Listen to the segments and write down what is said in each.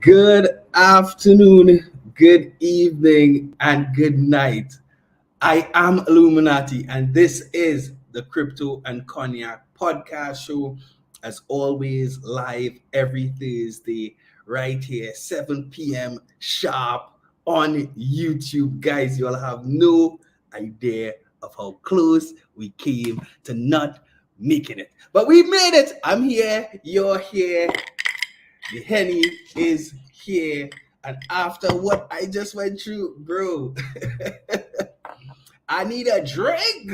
Good afternoon, good evening, and good night. I am Illuminati, and this is the Crypto and Cognac podcast show, as always, live every Thursday, right here, 7 p.m. sharp on YouTube. Guys, you'll have no idea of how close we came to not making it. But we made it. I'm here, you're here. The Henny is here, and after what I just went through, bro, I need a drink.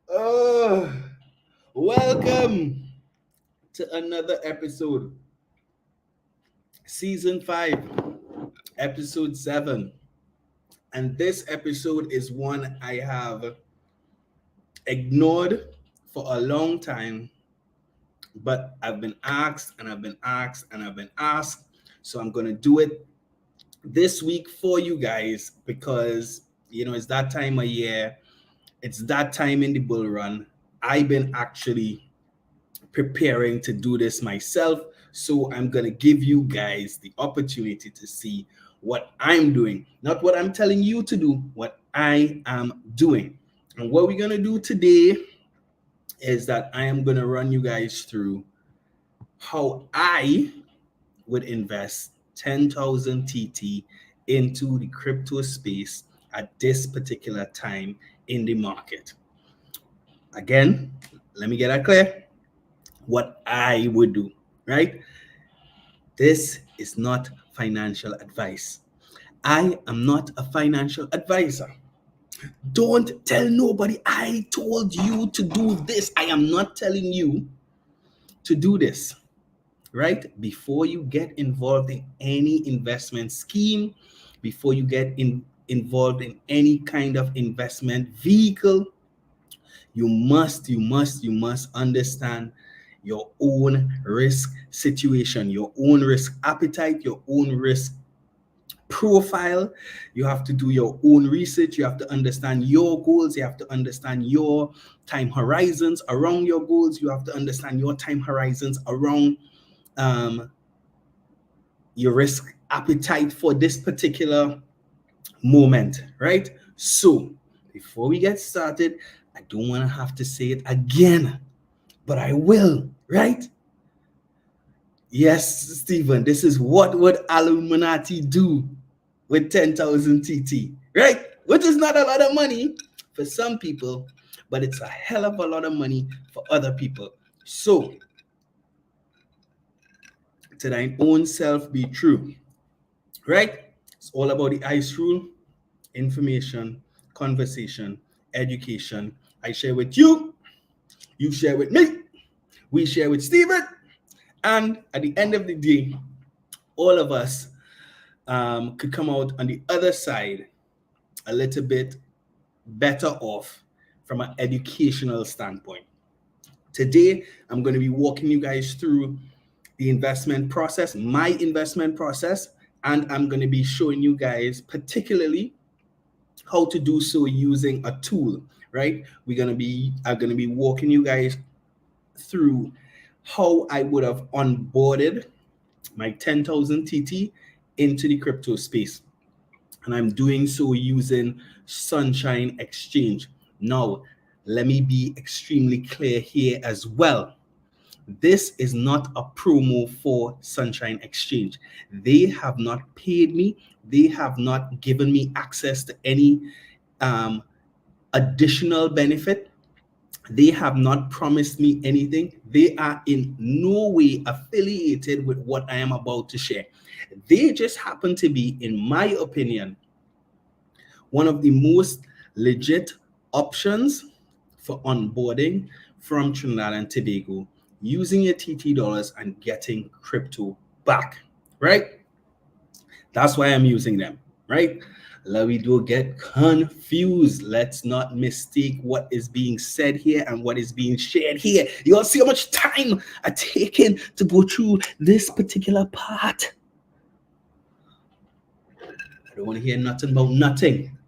Oh, welcome to another episode, season 5, episode 7. And this episode is one I have ignored for a long time, but I've been asked and I've been asked and I've been asked. So I'm going to do it this week for you guys because, it's that time of year. It's that time in the bull run. I've been actually preparing to do this myself. So I'm going to give you guys the opportunity to see what I'm doing, not what I'm telling you to do, what I am doing. And what we're going to do today is that I am going to run you guys through how I would invest 10,000 TT into the crypto space at this particular time in the market. Again, let me get that clear. What I would do, right? This is not financial advice. I am not a financial advisor. Don't tell nobody I told you to do this. I am not telling you to do this, right? Before you get involved in any investment scheme, before you get involved in any kind of investment vehicle, you must understand your own risk situation, your own risk appetite, your own risk profile. You have to do your own research. You have to understand your goals. You have to understand your time horizons around your goals. You have to understand your time horizons around your risk appetite for this particular moment, right? So before we get started, I don't want to have to say it again, but I will, right? Yes, Stephen, this is what would Illuminati do with 10,000 TT, right? Which is not a lot of money for some people, but it's a hell of a lot of money for other people. So, to thine own self be true, right? It's all about the ICE rule: information, conversation, education. I share with you, you share with me, we share with Stephen, and at the end of the day, all of us could come out on the other side a little bit better off from an educational standpoint. Today, I'm going to be walking you guys through the investment process, my investment process, and I'm going to be showing you guys particularly how to do so using a tool, right? I'm going to be walking you guys through how I would have onboarded my 10,000 TT into the crypto space. And I'm doing so using Sunshine Exchange. Now, let me be extremely clear here as well. This is not a promo for Sunshine Exchange. They have not paid me. They have not given me access to any additional benefit. They have not promised me anything. They are in no way affiliated with what I am about to share. They just happen to be, in my opinion, one of the most legit options for onboarding from Trinidad and Tobago, using your TT dollars and getting crypto back, right? That's why I'm using them, right? Let me do get confused. Let's not mistake what is being said here and what is being shared here. You all see how much time I've taken to go through this particular part. I don't want to hear nothing about nothing.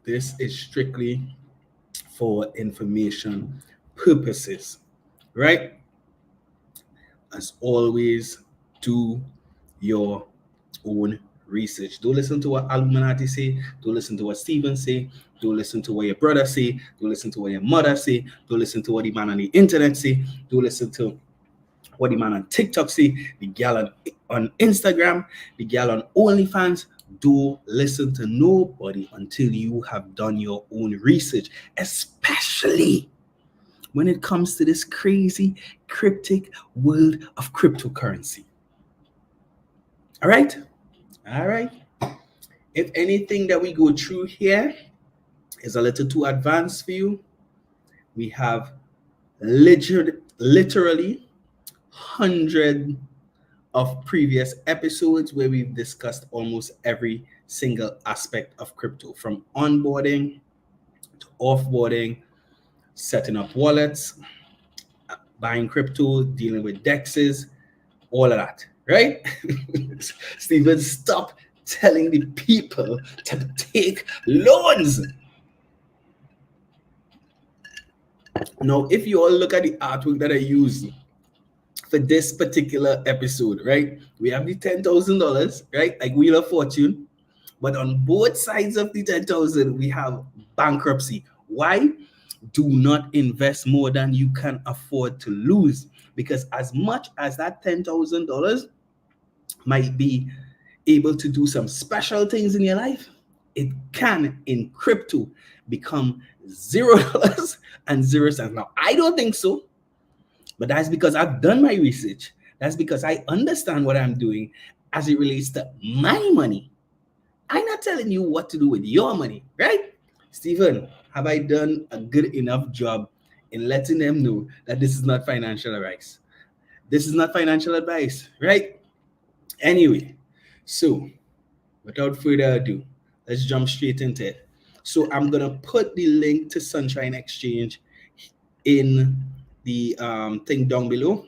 This is strictly for information purposes, right? As always, do your own research. Don't listen to what Illuminati say. Don't listen to what Steven say. Don't listen to what your brother say. Don't listen to what your mother say. Don't listen to what the man on the internet say. Don't listen to what the man on TikTok say. The gal on Instagram, the gal on OnlyFans. Don't listen to nobody until you have done your own research, especially when it comes to this crazy, cryptic world of cryptocurrency. All right? All right. If anything that we go through here is a little too advanced for you, we have literally hundreds of previous episodes where we've discussed almost every single aspect of crypto, from onboarding to offboarding, setting up wallets, buying crypto, dealing with DEXs, all of that, right? Steven, stop telling the people to take loans. Now, if you all look at the artwork that I use for this particular episode, right? We have the $10,000, right? Like Wheel of Fortune. But on both sides of the 10,000, we have bankruptcy. Why? Do not invest more than you can afford to lose. Because as much as that $10,000 might be able to do some special things in your life, it can, in crypto, become $0 and 0 cents. Now, I don't think so, but that's because I've done my research. That's because I understand what I'm doing as it relates to my money. I'm not telling you what to do with your money, right? Steven, have I done a good enough job in letting them know that this is not financial advice? This is not financial advice, right? Anyway, so without further ado, let's jump straight into it. So I'm going to put the link to Sunshine Exchange in the thing down below,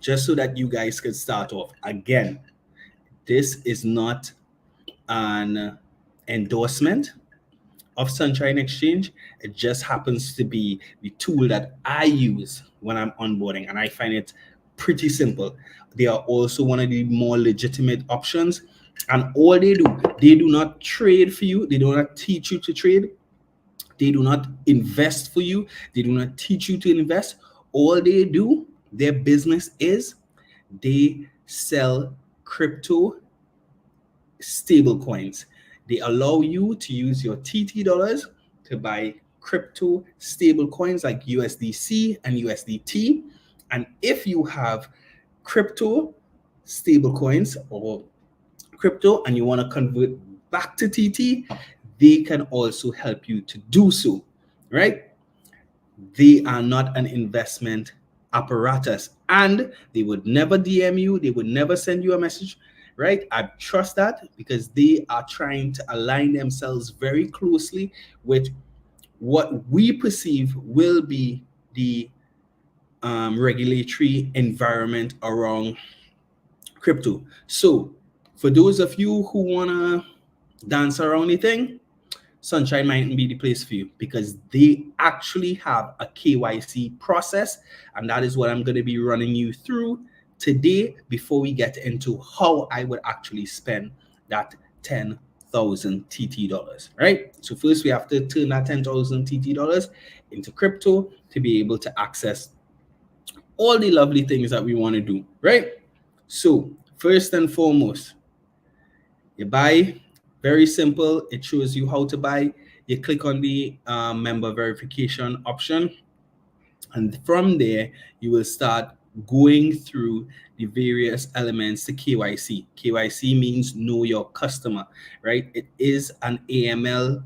just so that you guys can start off. Again, this is not an endorsement of Sunshine Exchange. It just happens to be the tool that I use when I'm onboarding, and I find it pretty simple. They are also one of the more legitimate options, and all they do not trade for you. They do not teach you to trade. They do not invest for you. They do not teach you to invest. All they do, their business is they sell crypto stable coins. They allow you to use your TT dollars to buy crypto stable coins like USDC and USDT. And if you have crypto stable coins or crypto and you want to convert back to TT, they can also help you to do so, right? They are not an investment apparatus, and they would never DM you. They would never send you a message, right? I trust that because they are trying to align themselves very closely with what we perceive will be the regulatory environment around crypto. So for those of you who want to dance around the thing, Sunshine mightn't be the place for you because they actually have a KYC process, and that is what I'm going to be running you through today before we get into how I would actually spend that 10,000 TT dollars, right? So first we have to turn that 10,000 TT dollars into crypto to be able to access all the lovely things that we want to do, right? So first and foremost, you buy. Very simple. It shows you how to buy. You click on the member verification option, and from there you will start going through the various elements to KYC. KYC means know your customer, right? It is an AML.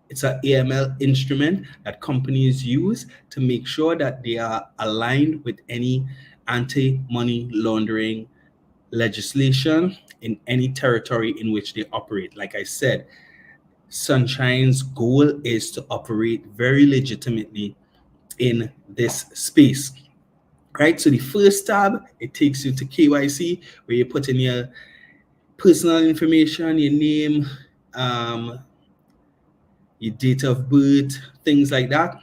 It's an AML instrument that companies use to make sure that they are aligned with any anti-money laundering legislation in any territory in which they operate. Like I said, Sunshine's goal is to operate very legitimately in this space, right? So the first tab, it takes you to KYC, where you put in your personal information, your name, your date of birth, things like that.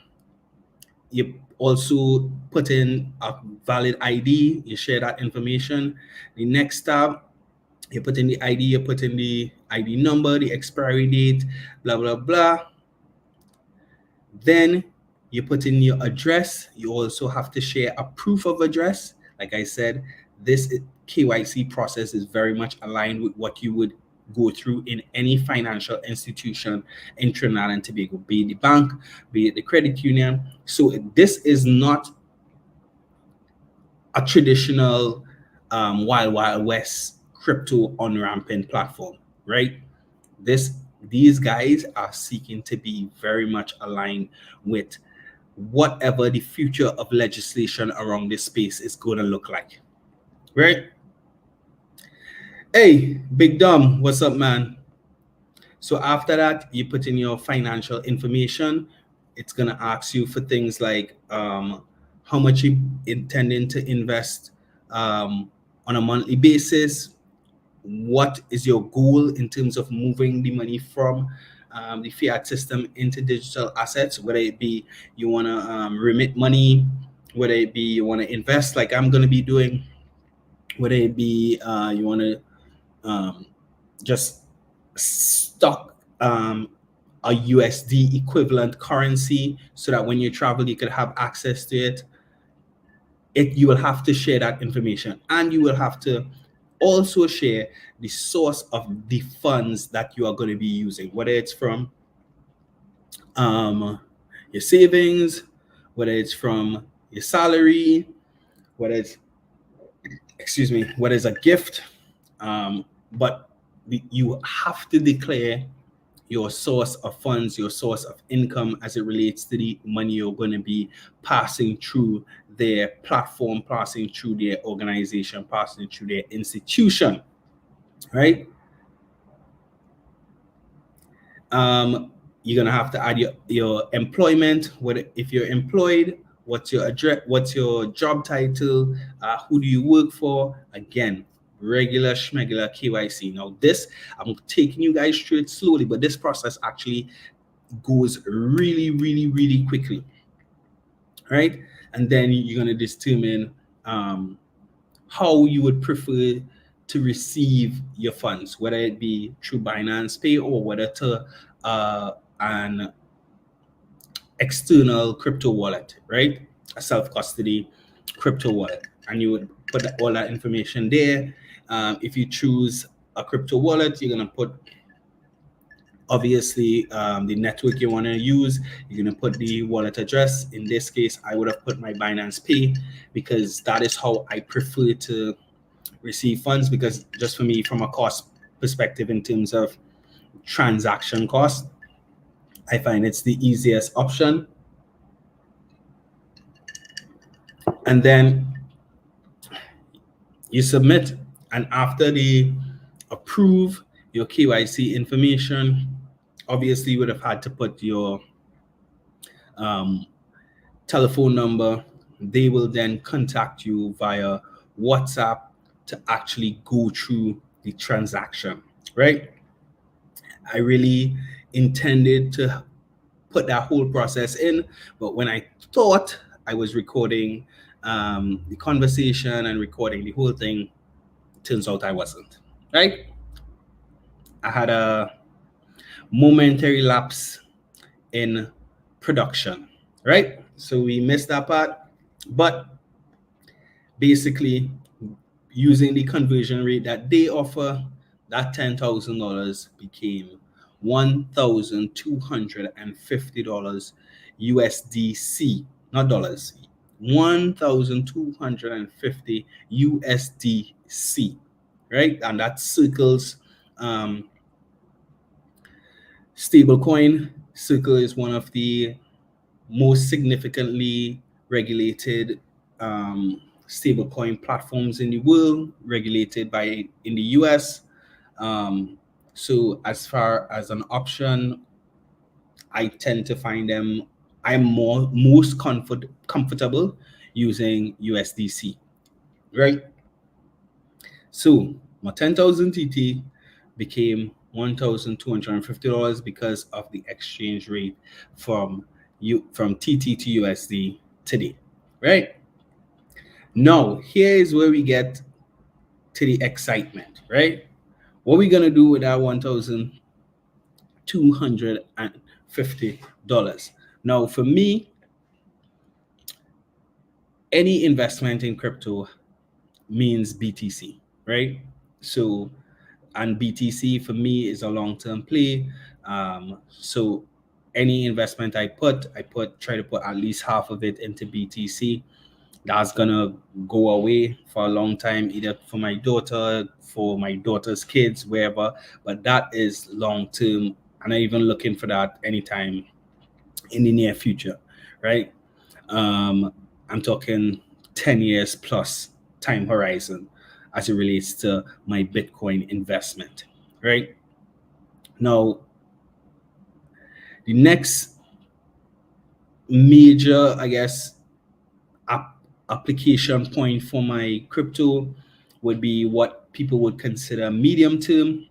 You also put in a valid ID, you share that information. The next tab, you put in the ID, you put in the ID number, the expiry date, blah, blah, blah. Then you put in your address. You also have to share a proof of address. Like I said, this KYC process is very much aligned with what you would go through in any financial institution in Trinidad and Tobago, be it the bank, be it the credit union. So this is not a traditional Wild West crypto on-ramping platform, right? These guys are seeking to be very much aligned with whatever the future of legislation around this space is going to look like, right? Hey, Big Dom, what's up, man? So after that, you put in your financial information. It's going to ask you for things like how much you intending to invest on a monthly basis. What is your goal in terms of moving the money from the fiat system into digital assets, whether it be you want to remit money, whether it be you want to invest like I'm going to be doing, whether it be you want to just stock a USD equivalent currency so that when you travel, you could have access to it. You will have to share that information, and you will have to also share the source of the funds that you are going to be using, whether it's from your savings, whether it's from your salary, whether it's, whether it's a gift. But you have to declare your source of funds, your source of income as it relates to the money you're going to be passing through their platform, passing through their organization, passing through their institution, right? You're gonna have to add your employment. If you're employed, what's your address, what's your job title, who do you work for? Again, regular schmegular KYC. Now this, I'm taking you guys through it slowly, but this process actually goes really, really, really quickly, right? And then you're gonna determine how you would prefer to receive your funds, whether it be through Binance Pay or whether to an external crypto wallet, right? A self-custody crypto wallet. And you would put all that information there. If you choose a crypto wallet, you're going to put, obviously, the network you want to use. You're going to put the wallet address. In this case, I would have put my Binance Pay because that is how I prefer to receive funds, because just for me, from a cost perspective in terms of transaction cost, I find it's the easiest option. And then you submit, and after they approve your KYC information, obviously you would have had to put your telephone number. They will then contact you via WhatsApp to actually go through the transaction, right? I really intended to put that whole process in, but when I thought I was recording the conversation and recording the whole thing, turns out I wasn't, right? I had a momentary lapse in production, right? So we missed that part, but basically using the conversion rate that they offer, that $10,000 became $1,250 USDC, not dollars, 1,250 USDC, right? And that circles stablecoin. Circle is one of the most significantly regulated stablecoin platforms in the world, regulated by in the US. So as far as an option, I tend to find them, I'm most comfortable using USDC, right? So my 10,000 TT became $1,250 because of the exchange rate from TT to USD today, right? Now, here is where we get to the excitement, right? What are we gonna do with that $1,250? Now, for me, any investment in crypto means BTC, right? So, and BTC for me is a long-term play. So any investment I try to put at least half of it into BTC. That's gonna go away for a long time, either for my daughter, for my daughter's kids, wherever. But that is long-term, and I'm not even looking for that anytime in the near future, right? I'm talking 10 years plus time horizon as it relates to my Bitcoin investment, right? Now, the next major, I guess, application point for my crypto would be what people would consider medium term.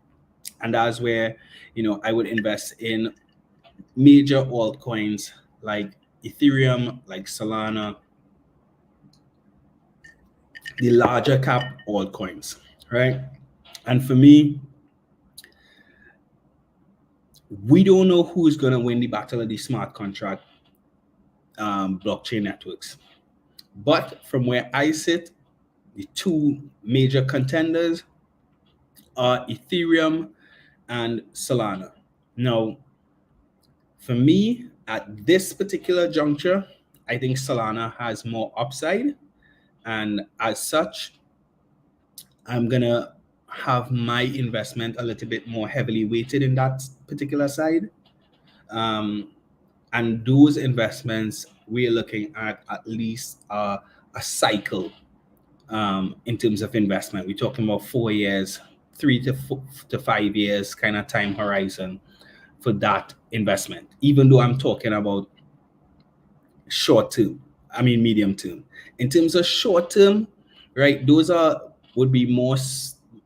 And that's where, I would invest in major altcoins like Ethereum, like Solana, the larger cap altcoins, right? And for me, we don't know who's going to win the battle of the smart contract blockchain networks. But from where I sit, the two major contenders are Ethereum and Solana. Now, for me, at this particular juncture, I think Solana has more upside. And as such, I'm going to have my investment a little bit more heavily weighted in that particular side. And those investments, we're looking at least a cycle in terms of investment. We're talking about 4 years, 3 to 5 years kind of time horizon for that investment, even though I'm talking about medium term. In terms of short term, right, those would be more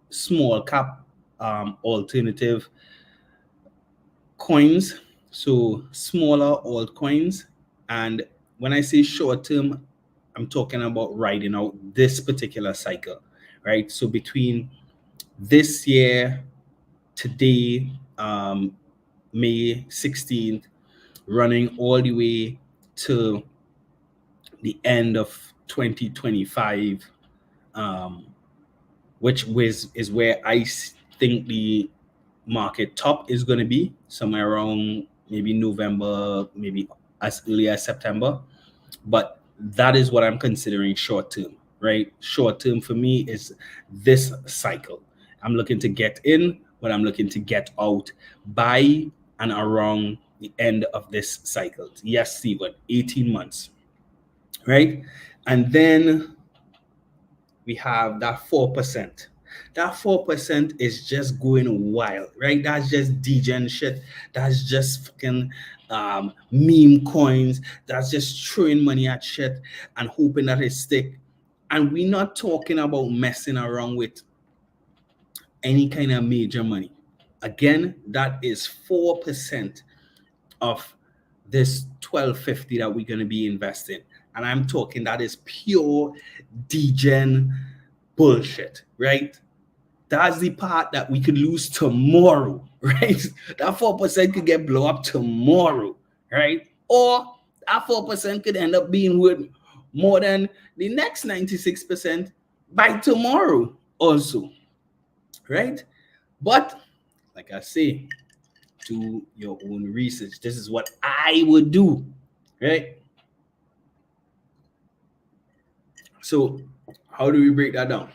small cap alternative coins, so smaller altcoins. And when I say short term, I'm talking about riding out this particular cycle, right? So between this year, today, May 16th, running all the way to the end of 2025, which is where I think the market top is going to be, somewhere around maybe November, maybe as early as September. But that is what I'm considering short term, right? Short term for me is this cycle. I'm looking to get in, but I'm looking to get out by and around the end of this cycle. Yes, Steven, 18 months, right? And then we have that 4%. That 4% is just going wild, right? That's just degen shit. That's just fucking meme coins. That's just throwing money at shit and hoping that it stick. And we're not talking about messing around with any kind of major money. Again, that is 4% of this 1250 that we're going to be investing. And I'm talking that is pure degen bullshit, right? That's the part that we could lose tomorrow, right? That 4% could get blown up tomorrow, right? Or that 4% could end up being worth more than the next 96% by tomorrow also, right? But like I say, do your own research. This is what I would do, right? So how do we break that down?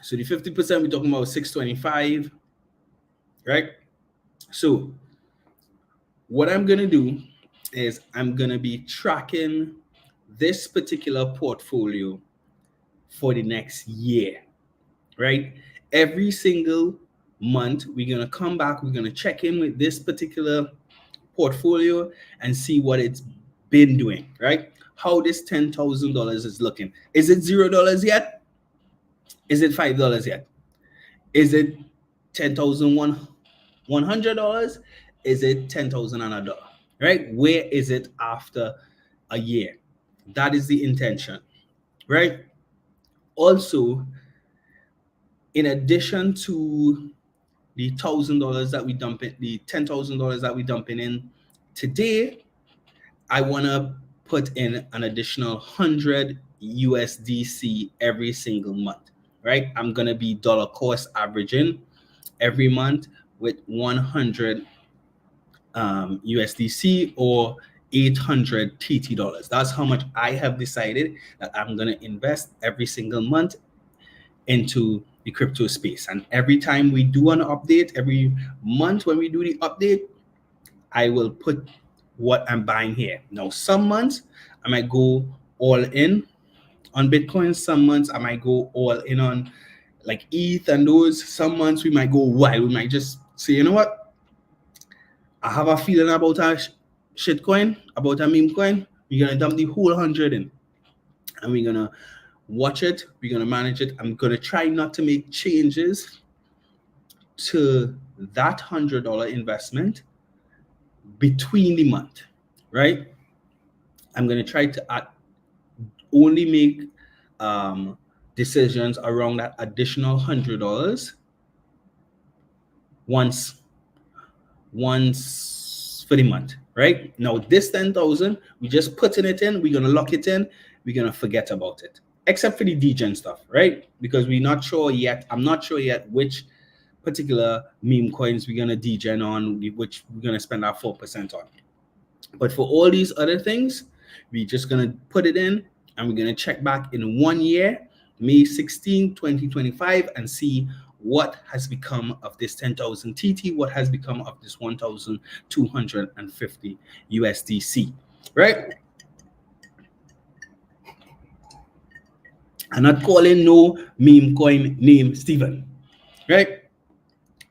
So the 50% we're talking about 625, right? So what I'm gonna do is I'm gonna be tracking this particular portfolio for the next year, right? Every single month, we're gonna come back, we're gonna check in with this particular portfolio and see what it's been doing, right? How this $10,000 is looking. Is it $0 yet? Is it $5 yet? Is it 10,001? $100? Is it 10,000 and a dollar? Right? Where is it after a year? That is the intention, right? Also, in addition to the $1,000 that we dump in, the $10,000 that we dumping in today, I want to put in an additional 100 USDC every single month, right? I'm going to be dollar cost averaging every month with 100 USDC or 800 TT dollars. That's how much I have decided that I'm going to invest every single month into the crypto space. And every time we do an update, every month when we do the update, I will put what I'm buying here. Now, some months I might go all in on Bitcoin. Some months I might go all in on like ETH and those. Some months we might go wild. We might just say, you know what? I have a feeling about a shitcoin, about a meme coin. We're going to dump the whole 100 in. And we're going to watch it. We're going to manage it. I'm going to try not to make changes to that $100 investment between the month, right? I'm going to try to only make decisions around that additional $100 once for the month, right? Now this 10,000, we just putting it in, we're going to lock it in, we're going to forget about it, except for the degen stuff, right? Because we're not sure yet. I'm not sure yet which particular meme coins we're going to degen on, which we're going to spend our 4% on. But for all these other things, we're just going to put it in and we're going to check back in 1 year, May 16, 2025, and see what has become of this 10,000 TT, what has become of this 1,250 USDC, right? I'm not calling no meme coin name Steven, right?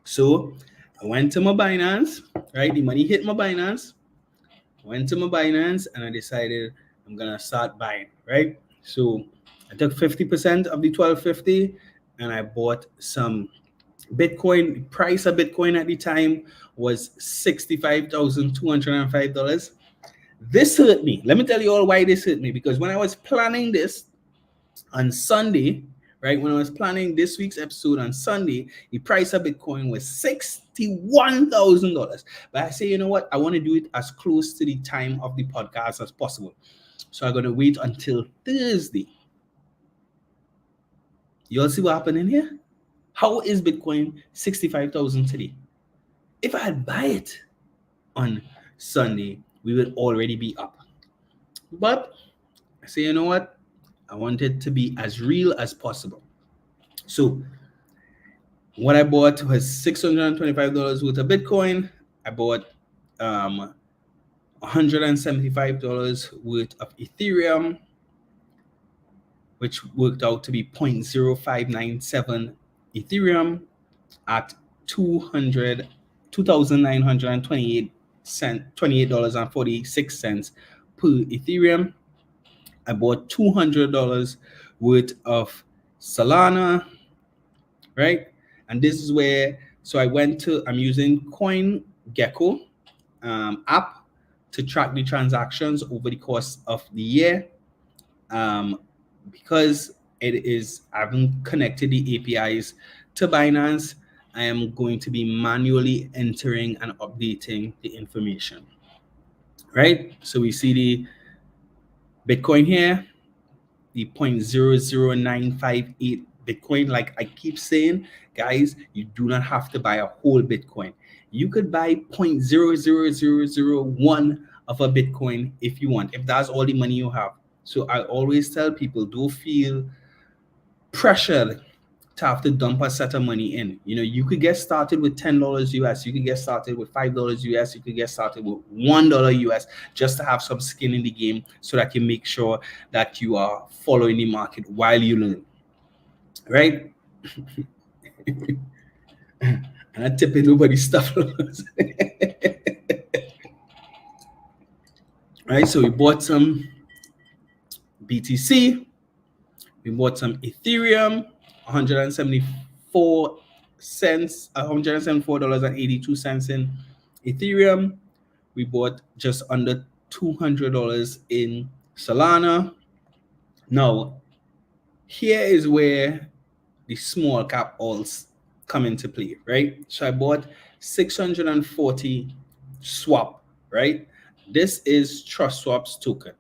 So I went to my Binance, right? The money hit my Binance. I went to my Binance and I decided I'm gonna start buying, right? So I took 50% of the 1250 and I bought some Bitcoin. The price of Bitcoin at the time was $65,205. This hurt me. Let me tell you all why this hurt me. Because when I was planning this on Sunday, right, when I was planning this week's episode on Sunday, the price of Bitcoin was $61,000. But I say, you know what? I want to do it as close to the time of the podcast as possible. So I'm going to wait until Thursday. You all see what happened in here? How is Bitcoin 65,000 today? If I had buy it on Sunday, we would already be up. But I say, you know what? I want it to be as real as possible. So what I bought was $625 worth of Bitcoin. I bought $175 worth of Ethereum, which worked out to be 0.0597 Ethereum at $2,928.46 per Ethereum. I bought $200 worth of Solana, right? And this is where, so I went to, I'm using CoinGecko app to track the transactions over the course of the year. Because it is, I haven't connected the APIs to Binance, I am going to be manually entering and updating the information, right? So we see the Bitcoin here, the 0.00958 Bitcoin. Like I keep saying, guys, you do not have to buy a whole Bitcoin. You could buy 0.00001 of a Bitcoin if you want, if that's all the money you have. So I always tell people, don't feel pressured to have to dump a set of money in. You know, you could get started with $10 US, you could get started with $5 US, you could get started with $1 US, just to have some skin in the game so that you make sure that you are following the market while you learn, right? And I tip nobody's stuff. Right, so we bought some BTC, we bought some Ethereum, 174 cents, $174.82 in Ethereum. We bought just under $200 in Solana. Now, here is where the small cap alts come into play, right? So I bought 640 swap, right? This is TrustSwap's token.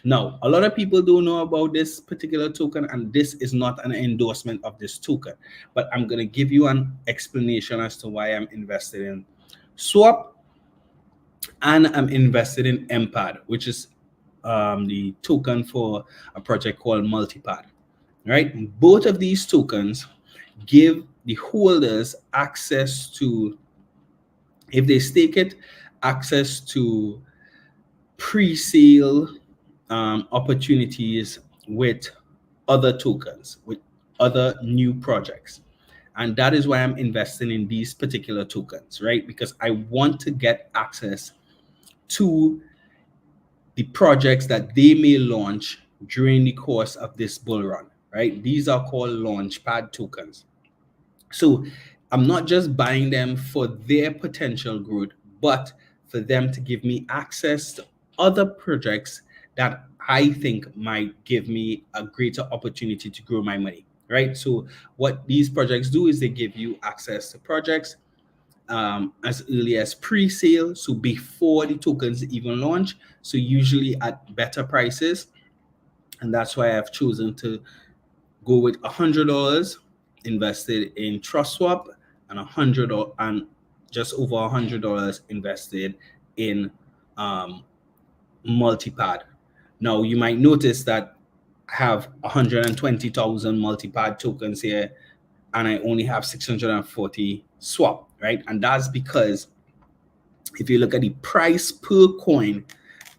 Now, a lot of people don't know about this particular token, and this is not an endorsement of this token, but I'm going to give you an explanation as to why I'm invested in swap, and I'm invested in 𝐕𝐈, which is the token for a project called Multipad, right? Both of these tokens give the holders access to, if they stake it, access to pre-sale opportunities with other tokens, with other new projects. And that is why I'm investing in these particular tokens, right? Because I want to get access to the projects that they may launch during the course of this bull run, right? These are called launchpad tokens. So I'm not just buying them for their potential growth, but for them to give me access to other projects that I think might give me a greater opportunity to grow my money, right? So what these projects do is they give you access to projects as early as pre-sale, so before the tokens even launch, so usually at better prices. And that's why I've chosen to go with $100 invested in TrustSwap and $100 and just over $100 invested in Multipad. Now you might notice that I have 120,000 Multipad tokens here, and I only have 640 swap, right? And that's because if you look at the price per coin,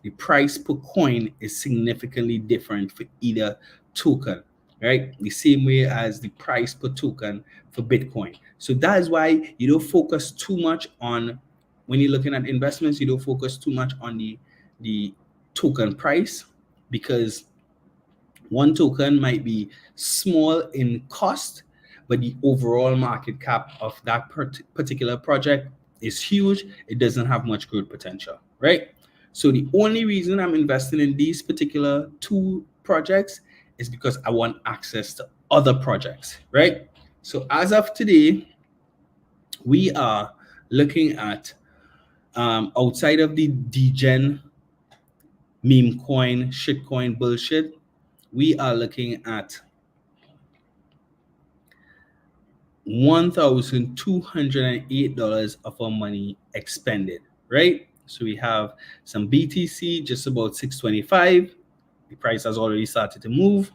the price per coin is significantly different for either token, right? The same way as the price per token for Bitcoin. So that is why you don't focus too much on, when you're looking at investments, you don't focus too much on the token price, because one token might be small in cost, but the overall market cap of that particular project is huge. It doesn't have much growth potential, right? So the only reason I'm investing in these particular two projects is because I want access to other projects, right? So as of today, we are looking at, outside of the degen, meme coin, shitcoin bullshit, we are looking at $1,208 of our money expended, right? So we have some BTC, just about 625. The price has already started to move.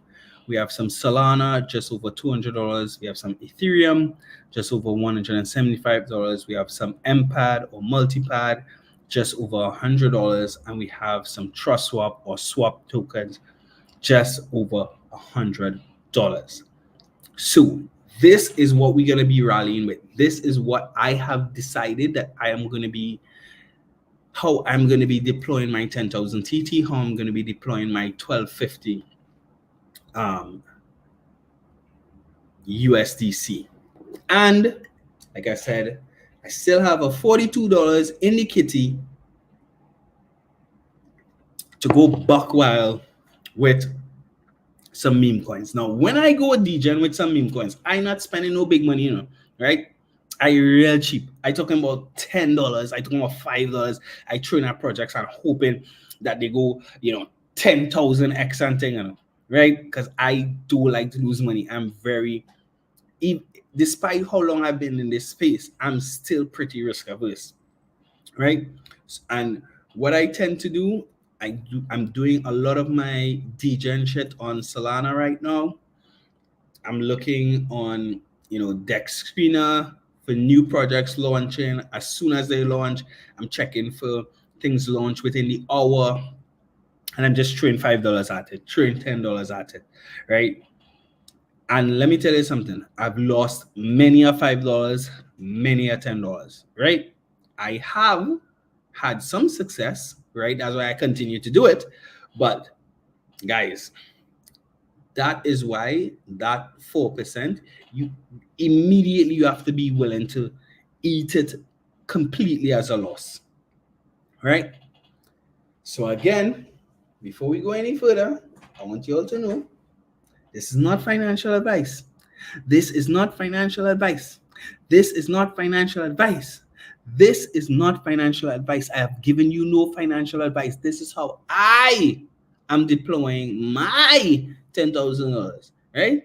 We have some Solana, just over $200. We have some Ethereum, just over $175. We have some 𝐕𝐈 or Multipad, just over $100. And we have some TrustSwap or swap tokens, just over $100. So this is what we're going to be rallying with. This is what I have decided that I am going to be, how I'm going to be deploying my 10,000 TT, how I'm going to be deploying my 1250 USDC. And like I said, I still have a $42 in the kitty to go buck wild with some meme coins. Now, when I go degen with some meme coins, I'm not spending no big money, you know, right? I real cheap. I talking about $10. I talking about $5. I throw in at projects and hoping that they go, 10,000x and thing, you know, right? Because I do like to lose money. I'm very, despite how long I've been in this space, I'm still pretty risk averse, right? And what I tend to do, I'm doing a lot of my degen shit on Solana right now. I'm looking on, Dex Screener for new projects launching. As soon as they launch, I'm checking for things launch within the hour, and I'm just throwing $5 at it, throwing $10 at it, right? And let me tell you something. I've lost many a $5, many a $10, right? I have had some success, right? That's why I continue to do it. But guys, that is why that 4%, immediately you have to be willing to eat it completely as a loss, right? So again, before we go any further, I want you all to know this is not financial advice. This is not financial advice. This is not financial advice. This is not financial advice. I have given you no financial advice. This is how I am deploying my $10,000, right?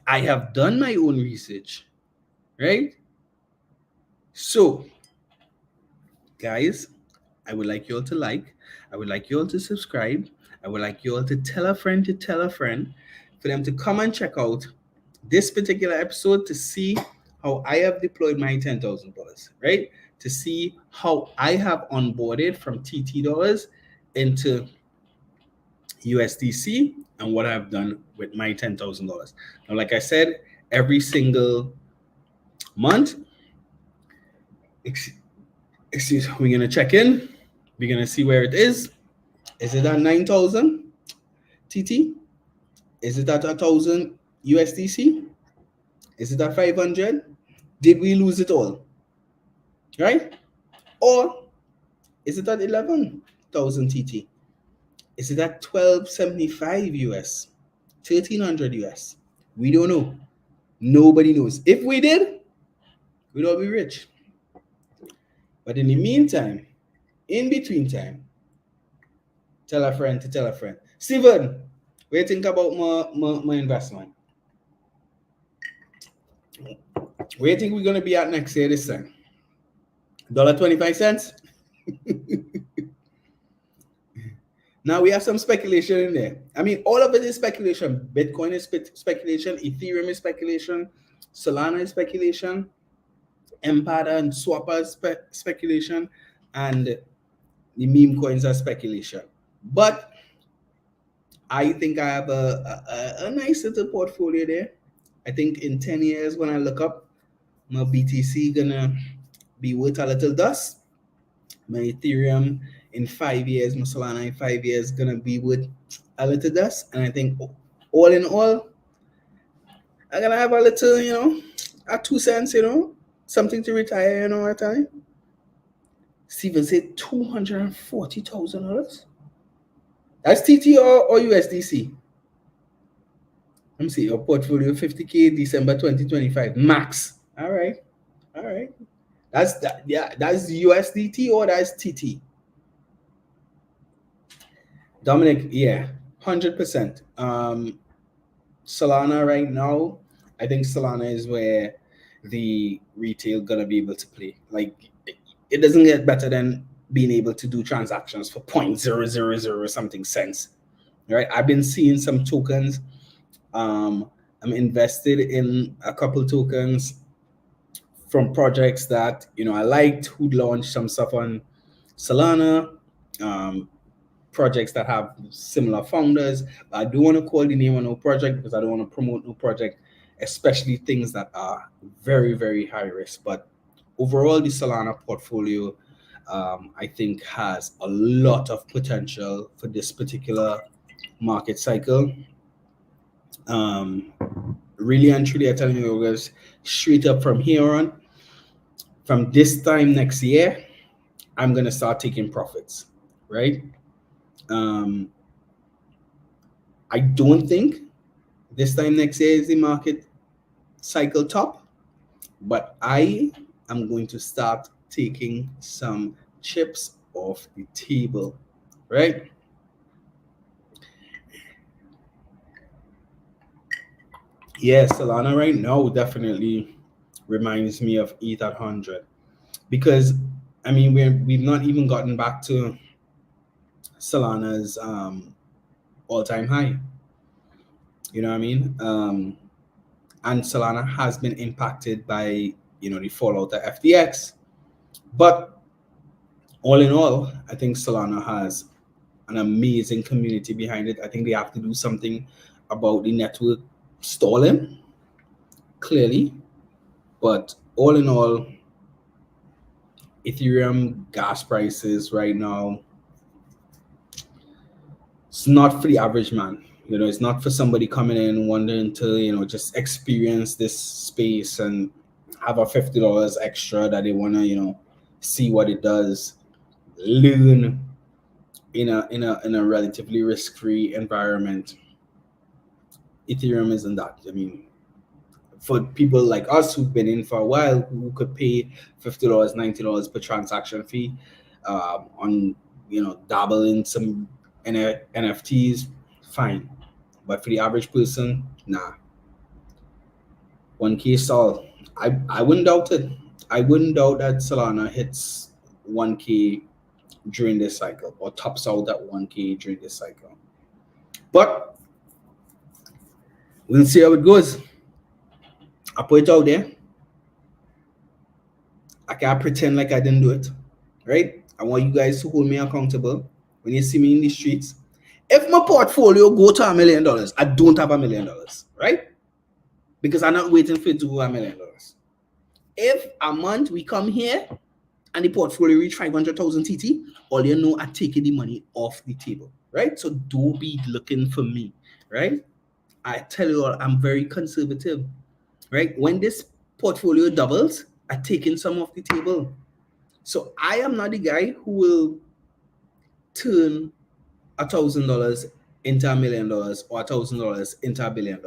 I have done my own research, right? So, guys, I would like you all to like. I would like you all to subscribe. I would like you all to tell a friend for them to come and check out this particular episode to see how I have deployed my $10,000, right? To see how I have onboarded from TT dollars into USDC and what I've done with my $10,000. Now, like I said, every single month, excuse me, we're going to check in. We're going to see where it is. Is it at 9,000 TT? Is it at 1,000 USDC? Is it at 500? Did we lose it all? Right? Or is it at 11,000 TT? Is it at 1,275 US? 1,300 US? We don't know. Nobody knows. If we did, we'd all be rich. But in the meantime, in between time, tell a friend to tell a friend. Steven, what do you think about my investment? Where do you think we're going to be at next year this time? $1.25? Now we have some speculation in there. I mean, all of it is speculation. Bitcoin is speculation. Ethereum is speculation. Solana is speculation. Empada and Swapper is speculation. And the meme coins are speculation. But I think I have a nice little portfolio there. I think in 10 years when I look up, my BTC gonna be worth a little dust. My Ethereum in 5 years, my Solana in 5 years gonna be worth a little dust. And I think all in all, I'm gonna have a little, a 2 cents, something to retire, at time. Steven said $240,000. That's TT or USDC? Let me see, your portfolio 50K December 2025 max. All right. That's that. Yeah, that's USDT or that's TT. Dominic, yeah, 100%. Solana right now, I think Solana is where the retail gonna be able to play. Like, it doesn't get better than being able to do transactions for 0.000 something cents, right? I've been seeing some tokens. I'm invested in a couple tokens from projects that I liked, who launched some stuff on Solana, projects that have similar founders. But I don't want to call the name of no project because I don't want to promote no project, especially things that are very, very high risk. But overall, the Solana portfolio, I think, has a lot of potential for this particular market cycle. Really and truly, I'm telling you guys, straight up from here on, from this time next year, I'm gonna start taking profits, right? I don't think this time next year is the market cycle top, but I am going to start taking some chips off the table, right? Yeah, Solana right now definitely reminds me of ETH at 100 because I mean we've not even gotten back to Solana's all-time high. You know what I mean? And Solana has been impacted by the fallout of FTX, but all in all, I think Solana has an amazing community behind it. I think they have to do something about the network stalling, clearly, but all in all, Ethereum gas prices right now, it's not for the average man. You know, it's not for somebody coming in wanting to, you know, just experience this space and have a $50 extra that they want to, you know, see what it does, learn in a relatively risk-free environment. Ethereum isn't that. I mean, for people like us who've been in for a while, who could pay $50, $90 per transaction fee on, you know, dabble in some NFTs, fine. But for the average person, nah. 1K stall. I wouldn't doubt it. I wouldn't doubt that Solana hits 1K during this cycle or tops out at 1K during this cycle. But we'll see how it goes. I put it out there. I can't pretend like I didn't do it, right? I want you guys to hold me accountable when you see me in the streets. If my portfolio go to $1 million, I don't have $1 million, right? Because I'm not waiting for it to go $1 million. If a month we come here and the portfolio reach 500,000 TT, all you know, I'm taking the money off the table, right? So don't be looking for me, right? I tell you all, I'm very conservative, right? When this portfolio doubles, I'm taking some off the table. So I am not the guy who will turn $1,000 into $1 million or $1,000 into $1 billion.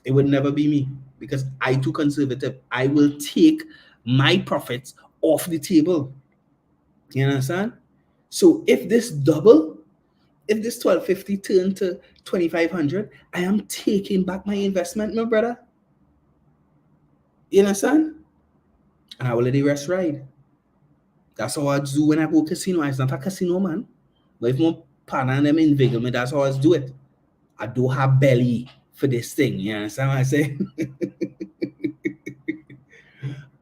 It would never be me because I'm too conservative. I will take my profits off the table. You understand? So if this double, if this 1250 turn to 2500, I am taking back my investment, my brother. You understand? And I will let the rest ride. That's how I do when I go casino. It's not a casino, man. But if my partner and them invigorate me, that's how I do it. I do have belly for this thing. You understand what I say?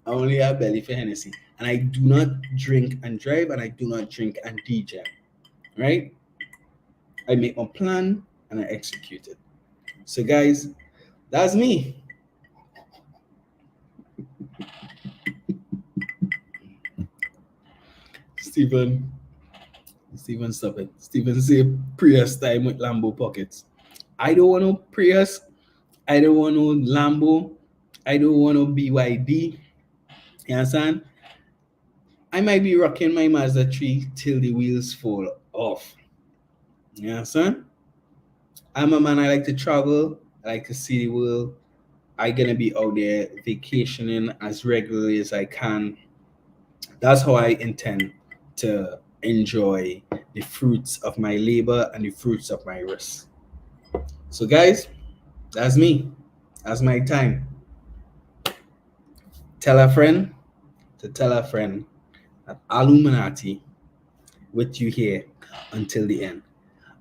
I only have belly for Hennessy. And I do not drink and drive, and I do not drink and DJ. Right? I make my plan and I execute it. So guys, that's me. Stephen, stop it. Stephen say Prius time with Lambo pockets. I don't want no Prius. I don't want no Lambo. I don't want no BYD. You understand? I might be rocking my Mazda 3 till the wheels fall off. You understand? I'm a man, I like to travel. I like to see the world. I'm going to be out there vacationing as regularly as I can. That's how I intend to enjoy the fruits of my labor and the fruits of my risk. So guys, that's me. That's my time. Tell a friend to tell a friend that Illuminati with you here until the end.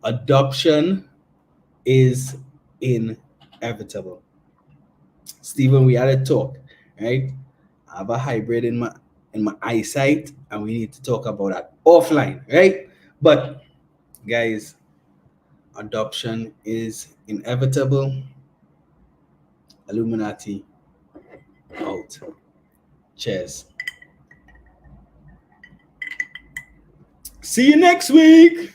Adoption is inevitable. Stephen, we had a talk, right? I have a hybrid in my eyesight, and we need to talk about that offline, right? But guys, adoption is inevitable. Illuminati out. Cheers. See you next week.